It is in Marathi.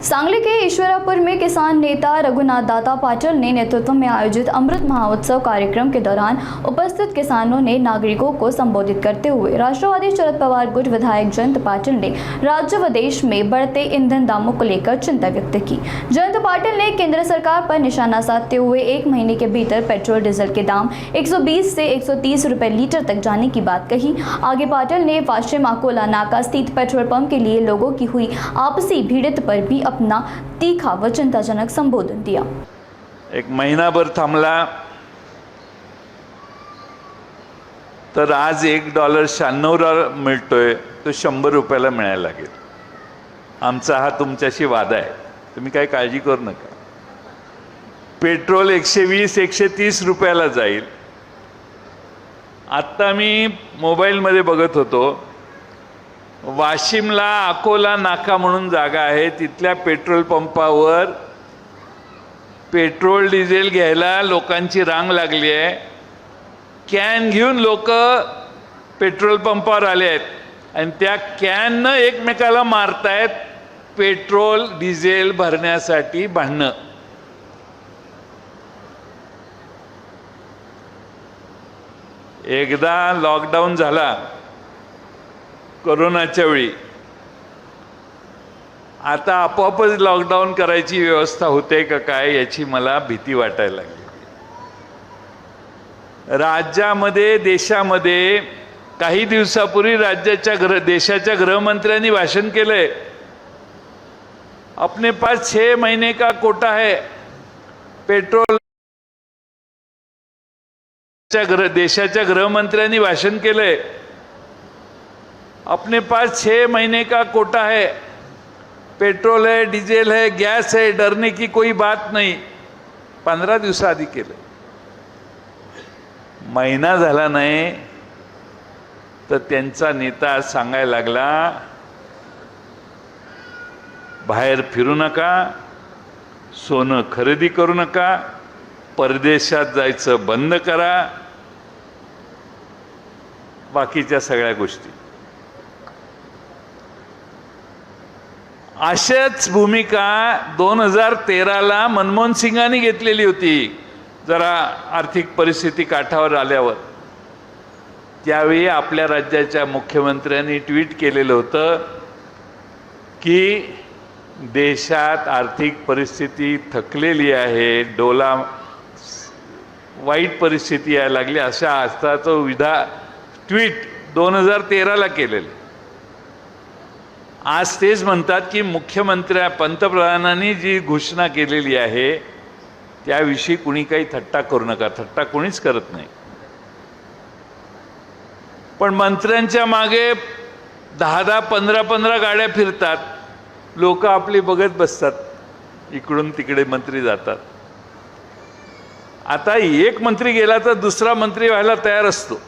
सांगली के ईश्वरापुर में किसान नेता रघुनाथ दाता पाटिल ने नेतृत्व में आयोजित अमृत महोत्सव कार्यक्रम के दौरान उपस्थित किसानों ने नागरिकों को संबोधित करते हुए राष्ट्रवादी शरद पवार गुट विधायक जयंत पाटिल ने राज्य व देश में बढ़ते ईंधन दामों को लेकर चिंता व्यक्त की। जयंत पाटिल ने केंद्र सरकार पर निशाना साधते हुए 1 महीने के भीतर पेट्रोल डीजल के दाम 120 से 130 रुपए लीटर तक जाने की बात कही। आगे पाटिल ने पश्चिम अकोला नाका स्थित पेट्रोल पंप के लिए लोगों की हुई आपसी भिड़ंत पर भी अपना तीखा व चिंताजनक संबोधन दिया। एक महिनाभर थांबला तर आज $1.96 मिळतोय, तो 100 रुपयाला मिळायला लागेल। आमचा हा तुमच्याशी वादा आहे, तुम्ही काही काळजी करू नका। पेट्रोल 120-130 रुपयाला जाईल। आता मी मोबाईलमध्ये बघत होतो, वाशिमला अकोला नाका म्हणून जागा आहे, तिथल्या पेट्रोल पंपावर पेट्रोल डिझेल घ्यायला लोकांची रांग लागली आहे। कॅन घेऊन लोक पेट्रोल पंपावर आले आहेत आणि त्या कॅननं एकमेकाला मारतायत पेट्रोल डिझेल भरण्यासाठी भांडणं। एकदा लॉकडाऊन झाला कोरोनाच्या वेळी, आता आपोआपच लॉकडाऊन करायची व्यवस्था होते का काय याची मला भीती वाटायला लागली। राज्यामध्ये देशामध्ये काही दिवसापूर्वी देशाच्या गृहमंत्र्यांनी भाषण केले, अपने पास 6 महीने का कोटा है पेट्रोल। देशाच्या गृहमंत्र्यांनी भाषण केले, अपने पास 6 महीने का कोटा है, पेट्रोल है, डीजल है, गैस है, डरने की कोई बात नहीं। 15 दिवसाआधी केलं। महिना झाला नाही तर त्यांचा नेता सांगायला लागला, बाहेर फिरू नका, सोनं खरेदी करू नका, परदेशात जायचं बंद करा, बाकीच्या सगळ्या गोष्टी। अशाच भूमिका 2013ला मनमोहन सिंगांनी घेतलेली होती। जरा आर्थिक परिस्थिती काठावर आल्यावर त्यावेळी आपल्या राज्याच्या मुख्यमंत्र्यांनी ट्विट केलेलं होतं की देशात आर्थिक परिस्थिती थकलेली आहे, वाईट परिस्थिती यायला लागली, अशा अर्थाचं ट्विट 2013ला केलेलं। आज तेच म्हणतात की पंतप्रधानांनी जी घोषणा केलेली आहे त्याविषयी कुणी काही थट्टा करू नका। थट्टा कोणीच करत नाही, पण मंत्र्यांच्या मागे 10-10, 15-15 गाड्या फिरतात, लोक आपली बघत बसतात, इकडून तिकडे मंत्री जातात। आता एक मंत्री गेला तर दुसरा मंत्री व्हायला तयार असतो।